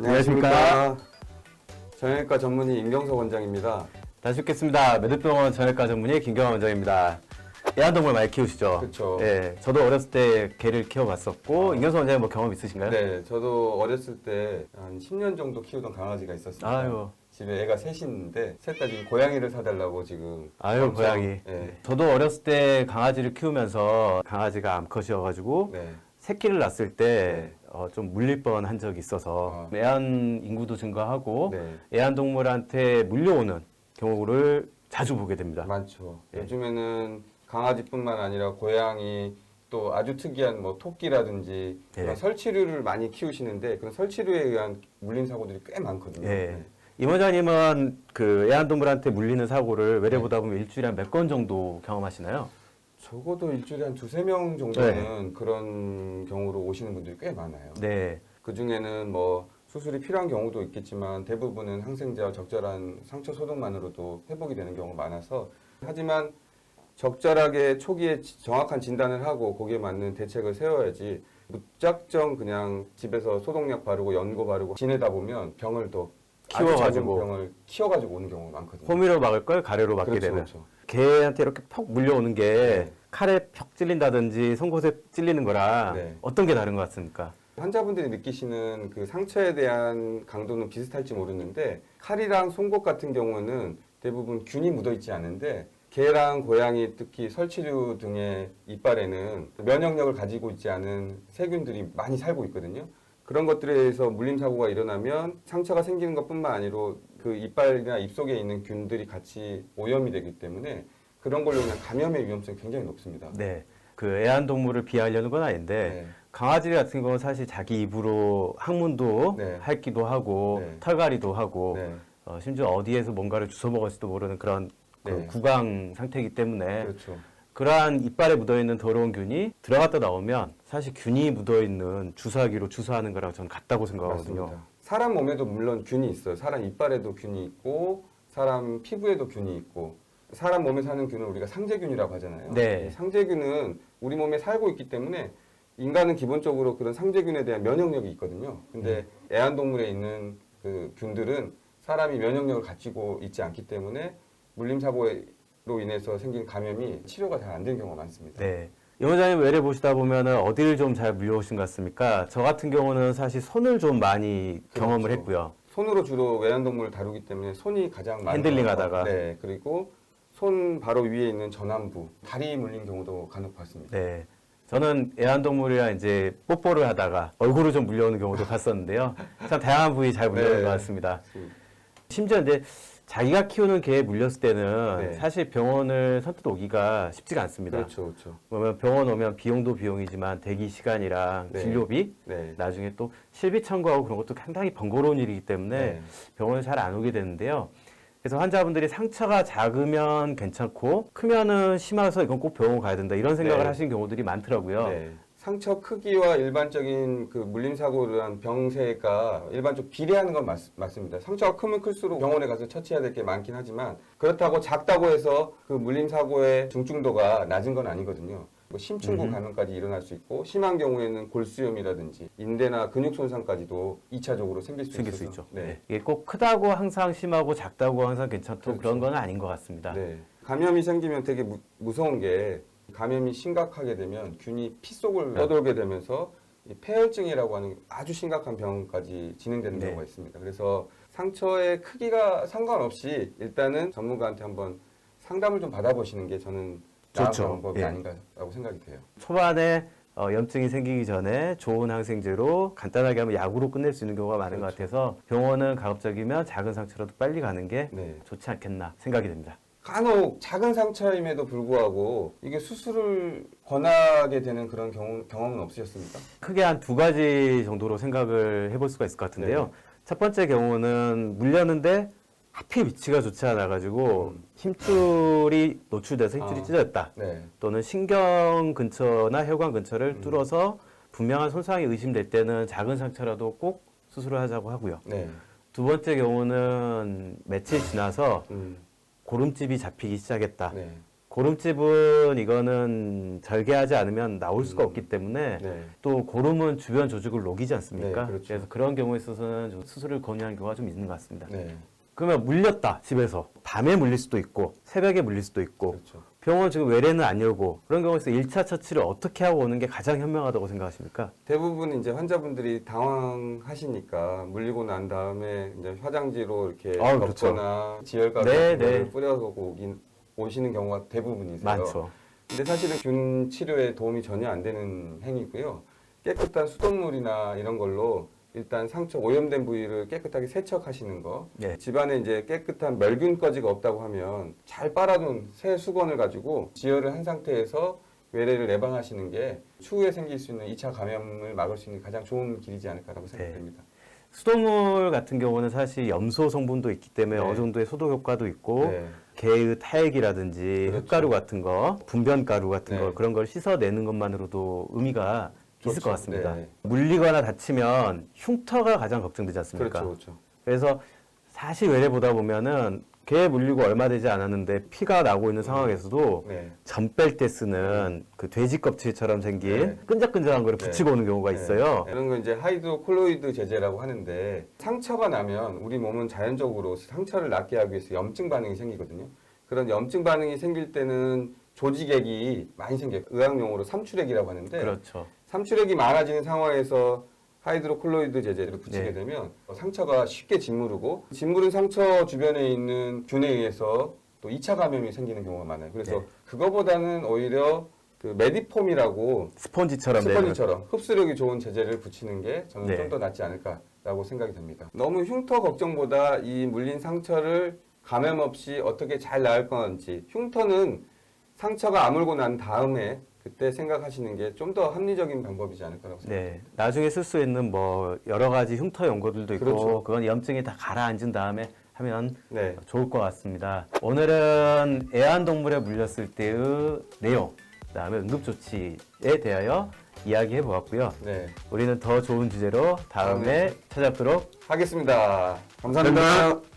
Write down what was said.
안녕하십니까. 정형외과 전문의 임경석 원장입니다. 다시 뵙겠습니다. 매듭병원 정형외과 전문의 김경환 원장입니다. 애완동물 많이 키우시죠? 그렇죠. 예, 저도 어렸을 때 개를 키워봤었고, 임경석 원장님 뭐 경험 있으신가요? 네, 저도 어렸을 때 한 10년 정도 키우던 강아지가 있었습니다. 아유. 집에 애가 셋인데 셋 다 지금 고양이를 사달라고 지금 아유, 엄청, 고양이. 네. 저도 어렸을 때 강아지를 키우면서 강아지가 암컷이어가지고 네. 새끼를 낳았을 때 좀 물릴 뻔한 적이 있어서 애완 인구도 증가하고 네. 애완동물한테 물려오는 경우를 자주 보게 됩니다. 많죠. 예. 요즘에는 강아지뿐만 아니라 고양이 또 아주 특이한 뭐 토끼라든지 그런 예. 설치류를 많이 키우시는데 그런 설치류에 의한 물림 사고들이 꽤 많거든요. 예. 임 원장님은 그 애완동물한테 물리는 사고를 외래 보다 보면 일주일에 한 몇 건 정도 경험하시나요? 적어도 일주일에 한 두세 명 정도는 그런 경우로 오시는 분들이 꽤 많아요. 네. 그 중에는 뭐 수술이 필요한 경우도 있겠지만 대부분은 항생제와 적절한 상처 소독만으로도 회복이 되는 경우가 많아서 하지만 적절하게 초기에 정확한 진단을 하고 거기에 맞는 대책을 세워야지 무작정 그냥 집에서 소독약 바르고 연고 바르고 지내다 보면 병을 더 아주 작은 키워가지고. 병을 키워가지고 오는 경우가 많거든요. 호미로 막을 걸 가래로 막게 그렇죠, 되는. 그렇죠. 개한테 이렇게 퍽 물려오는 게 네. 칼에 퍽 찔린다든지 송곳에 찔리는 거랑 네. 어떤 게 다른 것 같습니까? 환자분들이 느끼시는 그 상처에 대한 강도는 비슷할지 모르는데 칼이랑 송곳 같은 경우는 대부분 균이 묻어 있지 않은데 개랑 고양이 특히 설치류 등의 이빨에는 면역력을 가지고 있지 않은 세균들이 많이 살고 있거든요. 그런 것들에 의해서 물림 사고가 일어나면 상처가 생기는 것뿐만 아니라 그 이빨이나 입속에 있는 균들이 같이 오염이 되기 때문에 그런 걸로 인한 감염의 위험성이 굉장히 높습니다. 네. 그 애완동물을 비하하려는 건 아닌데 네. 강아지 같은 경우는 사실 자기 입으로 항문도 네. 핥기도 하고 네. 털갈이도 하고 네. 심지어 어디에서 뭔가를 주워 먹을지도 모르는 그런 그 네. 구강 상태이기 때문에 그렇죠. 그러한 이빨에 묻어있는 더러운 균이 들어갔다 나오면 사실 균이 묻어있는 주사기로 주사하는 거랑 저는 같다고 생각하거든요. 맞습니다. 사람 몸에도 물론 균이 있어요. 사람 이빨에도 균이 있고 사람 피부에도 균이 있고 사람 몸에 사는 균을 우리가 상재균이라고 하잖아요. 네. 이 상재균은 우리 몸에 살고 있기 때문에 인간은 기본적으로 그런 상재균에 대한 면역력이 있거든요. 근데 애완동물에 있는 그 균들은 사람이 면역력을 가지고 있지 않기 때문에 물림사고로 인해서 생긴 감염이 치료가 잘 안 되는 경우가 많습니다. 네. 임 원장님 외래 보시다 보면은 어디를 좀 잘 물려오신 것 같습니까? 저 같은 경우는 사실 손을 좀 많이 경험을 그렇죠. 했고요. 손으로 주로 애완동물을 다루기 때문에 손이 가장 많이 핸들링 하다가. 네, 그리고 손 바로 위에 있는 전완부, 다리 물린 경우도 간혹 봤습니다. 네. 저는 애완동물이랑 이제 뽀뽀를 하다가 얼굴을 좀 물려오는 경우도 봤었는데요. 참 다양한 부위 잘 물려오는 네. 것 같습니다. 심지어 이제 자기가 키우는 개에 물렸을 때는 네. 사실 병원을 선뜻 오기가 쉽지가 않습니다. 그렇죠, 그렇죠. 그러면 병원 오면 비용도 비용이지만 대기 시간이랑 네. 진료비, 네. 나중에 또 실비 청구하고 그런 것도 상당히 번거로운 일이기 때문에 네. 병원을 잘 안 오게 되는데요. 그래서 환자분들이 상처가 작으면 괜찮고 크면은 심해서 이건 꼭 병원 가야 된다 이런 생각을 네. 하시는 경우들이 많더라고요. 네. 상처 크기와 일반적인 그 물림사고를 한 병세가 일반적으로 비례하는 건 맞습니다. 상처가 크면 클수록 병원에 가서 처치해야 될 게 많긴 하지만 그렇다고 작다고 해서 그 물림사고의 중증도가 낮은 건 아니거든요. 뭐 심층부 감염까지 일어날 수 있고 심한 경우에는 골수염이라든지 인대나 근육 손상까지도 2차적으로 생길 수 생길 수 있어서. 있죠. 네. 이게 꼭 크다고 항상 심하고 작다고 항상 괜찮고 그렇죠. 그런 건 아닌 것 같습니다. 네. 감염이 생기면 되게 무서운 게 감염이 심각하게 되면 균이 피 속을 떠돌게 되면서 이 폐혈증이라고 하는 아주 심각한 병까지 진행되는 네. 경우가 있습니다. 그래서 상처의 크기가 상관없이 일단은 전문가한테 한번 상담을 좀 받아보시는 게 저는 나은 좋죠. 방법이 예. 아닌가라고 생각이 돼요. 초반에 염증이 생기기 전에 좋은 항생제로 간단하게 하면 약으로 끝낼 수 있는 경우가 많은 것 그렇죠. 같아서 병원은 가급적이면 작은 상처라도 빨리 가는 게 네. 좋지 않겠나 생각이 됩니다. 간혹 작은 상처임에도 불구하고 이게 수술을 권하게 되는 그런 경험은 없으셨습니까? 크게 한 두 가지 정도로 생각을 해볼 수가 있을 것 같은데요. 네. 첫 번째 경우는 물렸는데 하필 위치가 좋지 않아가지고 힘줄이 노출돼서 힘줄이 찢어졌다. 네. 또는 신경 근처나 혈관 근처를 뚫어서 분명한 손상이 의심될 때는 작은 상처라도 꼭 수술을 하자고 하고요. 네. 두 번째 경우는 며칠 지나서 음. 고름집이 잡히기 시작했다. 네. 고름집은 이거는 절개하지 않으면 나올 수가 없기 때문에 네. 또 고름은 주변 조직을 녹이지 않습니까? 네, 그렇죠. 그래서 그런 경우에 있어서는 좀 수술을 권유하는 경우가 좀 있는 것 같습니다. 네. 그러면 물렸다 집에서 밤에 물릴 수도 있고 새벽에 물릴 수도 있고 그렇죠. 병원 지금 외래는 안 열고 그런 경우에서 1차 처치를 어떻게 하고 오는 게 가장 현명하다고 생각하십니까? 대부분 이제 환자분들이 당황하시니까 물리고 난 다음에 이제 화장지로 이렇게 그렇죠. 덮거나 지혈가루 네, 같은 거를 네. 뿌려서 오시는 경우가 대부분이세요. 많죠. 근데 사실은 균 치료에 도움이 전혀 안 되는 행위고요. 깨끗한 수돗물이나 이런 걸로 일단 상처 오염된 부위를 깨끗하게 세척하시는 거. 네. 집안에 이제 깨끗한 멸균거지가 없다고 하면 잘 빨아둔 새 수건을 가지고 지혈을 한 상태에서 외래를 예방하시는 게 추후에 생길 수 있는 2차 감염을 막을 수 있는 가장 좋은 길이지 않을까라고 생각됩니다. 수돗물 같은 경우는 사실 염소 성분도 있기 때문에 네. 어느 정도의 소독 효과도 있고 네. 개의 타액이라든지 그렇죠. 흙가루 같은 거, 분변가루 같은 네. 거 그런 걸 씻어내는 것만으로도 의미가 있을 좋죠. 것 같습니다. 네. 물리거나 다치면 흉터가 가장 걱정되지 않습니까? 그렇죠, 그렇죠. 그래서 사실 외래 보다 보면은 개 물리고 얼마 되지 않았는데 피가 나고 있는 상황에서도 네. 전 뺄 때 쓰는 그 돼지 껍질처럼 생긴 네. 끈적끈적한 거를 네. 붙이고 오는 경우가 있어요. 네. 이런 거 이제 하이드로콜로이드 제제라고 하는데 상처가 나면 우리 몸은 자연적으로 상처를 낫게 하기 위해서 염증 반응이 생기거든요. 그런 염증 반응이 생길 때는 조직액이 많이 생겨요. 의학용어로 삼출액이라고 하는데 그렇죠. 삼출액이 많아지는 상황에서 하이드로콜로이드 제제를 붙이게 네. 되면 상처가 쉽게 짓무르고 짓무른 상처 주변에 있는 균에 의해서 또 2차 감염이 생기는 경우가 많아요. 그래서 네. 그거보다는 오히려 그 메디폼이라고 스펀지처럼 내는 스펀지처럼 흡수력이 좋은 제제를 붙이는 게 저는 네. 좀 더 낫지 않을까라고 생각이 됩니다. 너무 흉터 걱정보다 이 물린 상처를 감염 없이 어떻게 잘 나을 건지 흉터는 상처가 아물고 난 다음에 그때 생각하시는 게 좀 더 합리적인 방법이지 않을까라고 생각합니다. 네, 나중에 쓸 수 있는 뭐 여러 가지 흉터 연고들도 있고 그렇죠. 그건 염증이 다 가라앉은 다음에 하면 네. 좋을 것 같습니다. 오늘은 애완동물에 물렸을 때의 내용, 그다음에 응급조치에 대하여 이야기해 보았고요. 네. 우리는 더 좋은 주제로 다음에 찾아뵙도록 하겠습니다. 감사합니다.